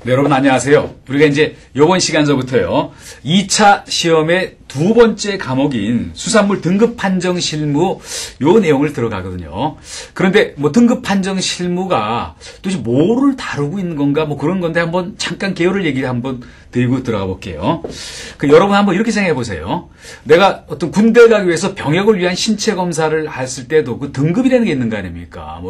네, 여러분 안녕하세요. 우리가 이제 이번 시간서부터요. 2차 시험의 두 번째 과목인 수산물 등급 판정 실무 요 내용을 들어가거든요. 그런데 뭐 등급 판정 실무가 도대체 뭐를 다루고 있는 건가 뭐 그런 건데 한번 잠깐 개요를 얘기를 한번 드리고 들어가 볼게요. 여러분 한번 이렇게 생각해 보세요. 내가 어떤 군대 가기 위해서 병역을 위한 신체 검사를 했을 때도 그 등급이라는 게 있는 거 아닙니까?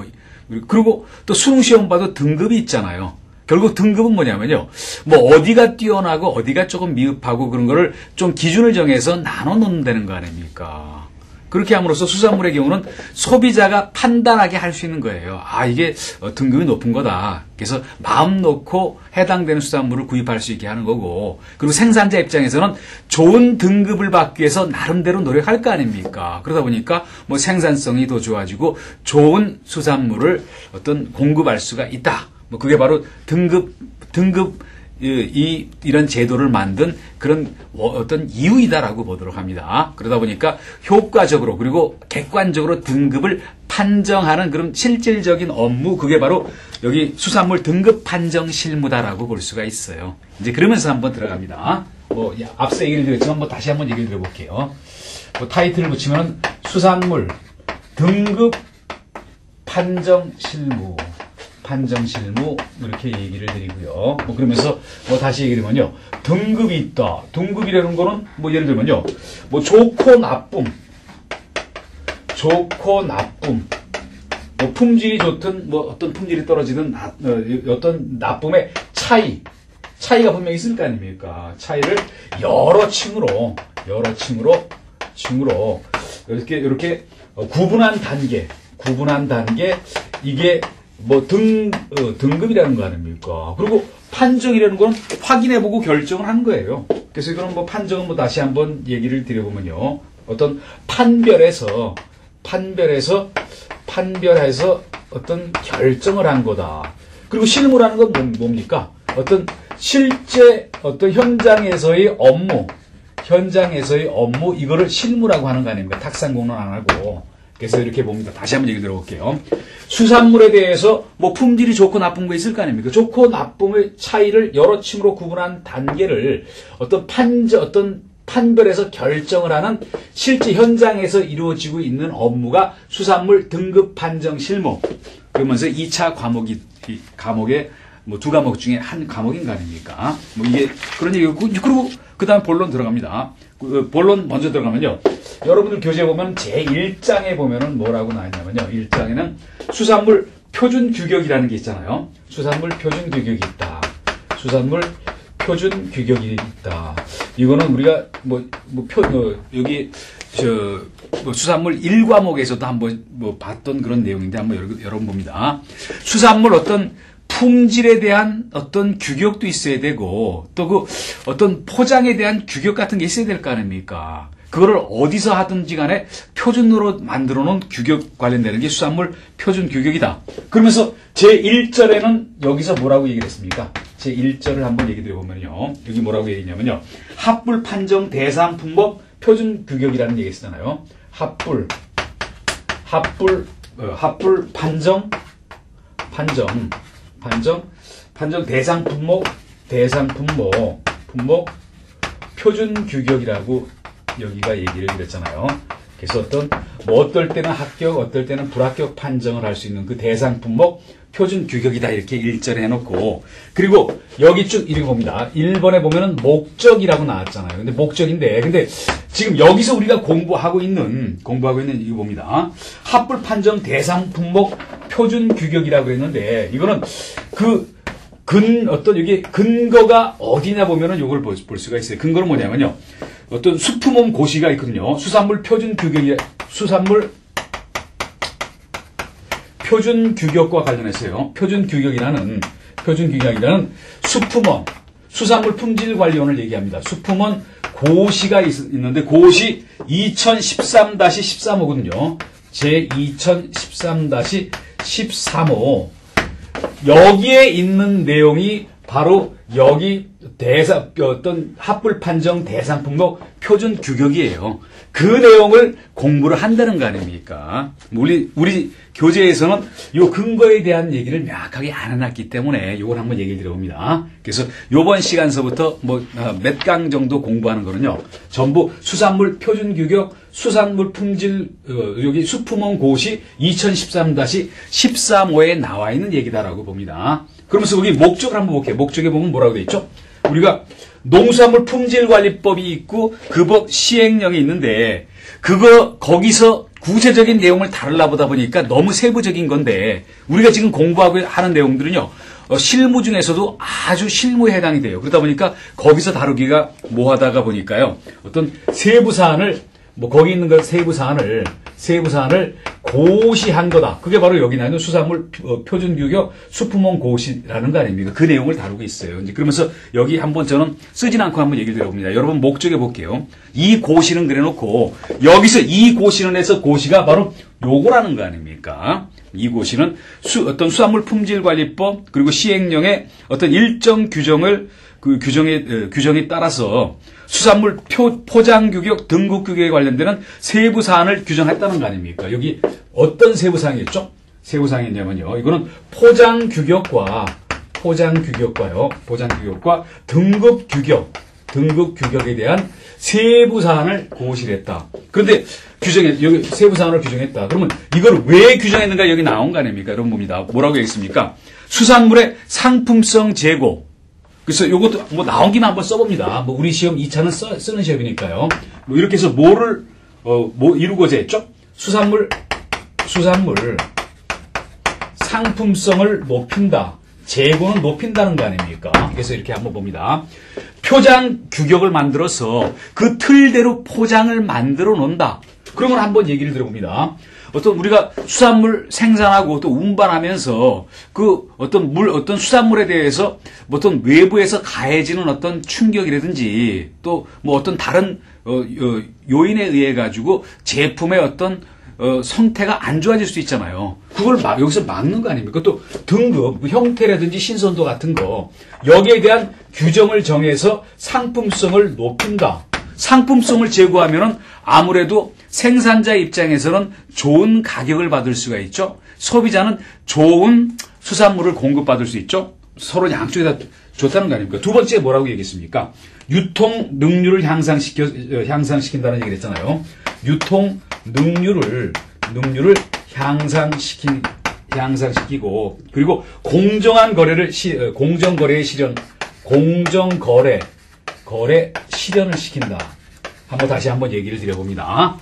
그리고 또 수능 시험 봐도 등급이 있잖아요. 결국 등급은 뭐냐면요. 뭐 어디가 뛰어나고 어디가 조금 미흡하고 그런 거를 좀 기준을 정해서 나눠 놓는다는 거 아닙니까? 그렇게 함으로써 수산물의 경우는 소비자가 판단하게 할 수 있는 거예요. 아, 이게 등급이 높은 거다. 그래서 마음 놓고 해당되는 수산물을 구입할 수 있게 하는 거고, 그리고 생산자 입장에서는 좋은 등급을 받기 위해서 나름대로 노력할 거 아닙니까? 그러다 보니까 뭐 생산성이 더 좋아지고 좋은 수산물을 어떤 공급할 수가 있다. 뭐 그게 바로 이런 제도를 만든 그런 어떤 이유이다라고 보도록 합니다. 그러다 보니까 효과적으로 그리고 객관적으로 등급을 판정하는 그런 실질적인 업무, 그게 바로 여기 수산물 등급 판정 실무다라고 볼 수가 있어요. 이제 그러면서 한번 들어갑니다. 앞서 얘기를 드렸지만 다시 한번 얘기를 드려볼게요. 타이틀을 붙이면 수산물 등급 판정 실무. 이렇게 얘기를 드리고요. 그러면서 다시 얘기를 하면요. 등급이 있다. 등급이라는 거는 예를 들면요. 좋고 나쁨. 품질이 좋든 어떤 품질이 떨어지든 어떤 나쁨의 차이가 분명히 있을 거 아닙니까? 차이를 여러 층으로 이렇게 구분한 단계 이게 등급이라는 거 아닙니까? 그리고 판정이라는 건 확인해보고 결정을 한 거예요. 그래서 이거는 판정은 다시 한번 얘기를 드려보면요. 어떤 판별해서 어떤 결정을 한 거다. 그리고 실무라는 건 뭡니까? 어떤 실제 어떤 현장에서의 업무, 이거를 실무라고 하는 거 아닙니까? 탁상공론 안 하고. 그래서 이렇게 봅니다. 다시 한번 얘기 들어볼게요. 수산물에 대해서 품질이 좋고 나쁜 거 있을 거 아닙니까? 좋고 나쁨의 차이를 여러 층으로 구분한 단계를 어떤 판별에서 결정을 하는 실제 현장에서 이루어지고 있는 업무가 수산물 등급 판정 실무. 그러면서 2차 과목의 두 과목 중에 한 과목인 거 아닙니까? 이게 그런 얘기고, 그리고 그 다음 본론 들어갑니다. 본론 먼저 들어가면요. 여러분들 교재에 보면 제1장에 보면은 뭐라고 나왔냐면요. 1장에는 수산물 표준 규격이라는 게 있잖아요. 수산물 표준 규격이 있다. 이거는 우리가 여기 수산물 1과목에서도 한번 봤던 그런 내용인데 한번 여러분 봅니다. 수산물 어떤 품질에 대한 어떤 규격도 있어야 되고 또 어떤 포장에 대한 규격 같은 게 있어야 될 거 아닙니까? 그거를 어디서 하든지 간에 표준으로 만들어 놓은 규격 관련되는 게 수산물 표준 규격이다. 그러면서 제1절에는 여기서 뭐라고 얘기를 했습니까? 제1절을 한번 얘기 드려보면요. 여기 뭐라고 얘기했냐면요. 합불 판정 대상 품목 표준 규격이라는 얘기 했잖아요. 합불 판정 대상 품목 표준 규격이라고 여기가 얘기를 드렸잖아요. 그래서 어떨 때는 합격, 어떨 때는 불합격 판정을 할 수 있는 그 대상 품목 표준 규격이다. 이렇게 1절에 해놓고, 그리고 여기 쭉 읽어봅니다. 1번에 보면은 목적이라고 나왔잖아요. 근데 지금 여기서 우리가 공부하고 있는 이거 봅니다. 합불 판정 대상 품목 표준 규격이라고 했는데, 이거는 여기 근거가 어디냐 보면은 이걸 볼 수가 있어요. 근거는 뭐냐면요. 어떤 수품업 고시가 있거든요. 수산물 표준 규격과 관련해서요. 표준 규격이라는 수산물 품질 관련을 얘기합니다. 수품원 고시가 있는데 고시 2013-13호거든요. 제 2013-13호. 여기에 있는 내용이 바로 여기 어떤 합불 판정 대상품목 표준 규격이에요. 그 내용을 공부를 한다는 거 아닙니까? 우리 교재에서는 요 근거에 대한 얘기를 명확하게 안 해놨기 때문에 요걸 한번 얘기를 드려봅니다. 그래서 요번 시간서부터 몇 강 정도 공부하는 거는요, 전부 수산물 표준 규격, 수산물 품질, 여기 수품원 고시 2013-135에 나와 있는 얘기다라고 봅니다. 그러면서 여기 목적을 한번 볼게요. 목적에 보면 뭐라고 돼 있죠? 우리가 농수산물 품질관리법이 있고 그 법 시행령이 있는데 거기서 구체적인 내용을 다루려 보다 보니까 너무 세부적인 건데 우리가 지금 공부하고 하는 내용들은요, 실무 중에서도 아주 실무에 해당이 돼요. 그러다 보니까 거기서 다루기가 뭐하다가 보니까요, 어떤 세부 사안을 거기 있는 그 세부 사안을 고시한 거다. 그게 바로 여기 나있는 수산물 표준 규격 수품원 고시라는 거 아닙니까? 그 내용을 다루고 있어요. 이제 그러면서 여기 한번 저는 쓰진 않고 한번 얘기를 드려봅니다. 여러분 목적에 볼게요. 이 고시는 그래놓고 여기서 이 고시는 해서 고시가 바로 요거라는 거 아닙니까? 이 고시는 어떤 수산물 품질관리법 그리고 시행령의 어떤 일정 규정을 그 규정에 따라서 수산물 포장 규격, 등급 규격에 관련되는 세부 사안을 규정했다는 거 아닙니까? 여기 어떤 세부 사항이었죠? 세부 사항이냐면요, 이거는 포장 규격과 등급 규격에 대한 세부 사안을 고시를 했다. 그런데 여기 세부 사안을 규정했다. 그러면 이걸 왜 규정했는가 여기 나온 거 아닙니까? 여러분 봅니다. 뭐라고 했습니까? 수산물의 상품성 제고. 그래서 요것도 나온 김에 한번 써봅니다. 우리 시험 2차는 쓰는 시험이니까요. 이렇게 해서 뭐를 이루고자 했죠? 수산물 상품성을 높인다. 재고는 높인다는 거 아닙니까? 그래서 이렇게 한번 봅니다. 표장 규격을 만들어서 그 틀대로 포장을 만들어 놓는다. 그런 걸 한번 얘기를 들어봅니다. 어떤 우리가 수산물 생산하고 또 운반하면서 어떤 수산물에 대해서 어떤 외부에서 가해지는 어떤 충격이라든지 또 어떤 다른 요인에 의해 가지고 제품의 어떤 성태가 안 좋아질 수 있잖아요. 그걸 여기서 막는 거 아닙니까? 또 등급, 형태라든지 신선도 같은 거 여기에 대한 규정을 정해서 상품성을 높인다. 상품성을 제고하면은 아무래도 생산자 입장에서는 좋은 가격을 받을 수가 있죠. 소비자는 좋은 수산물을 공급받을 수 있죠. 서로 양쪽에다 좋다는 거 아닙니까? 두 번째 뭐라고 얘기했습니까? 유통 능률을 향상시킨다는 얘기를 했잖아요. 유통 능률을 향상시키고 그리고 공정거래의 실현을 시킨다. 다시 한번 얘기를 드려봅니다.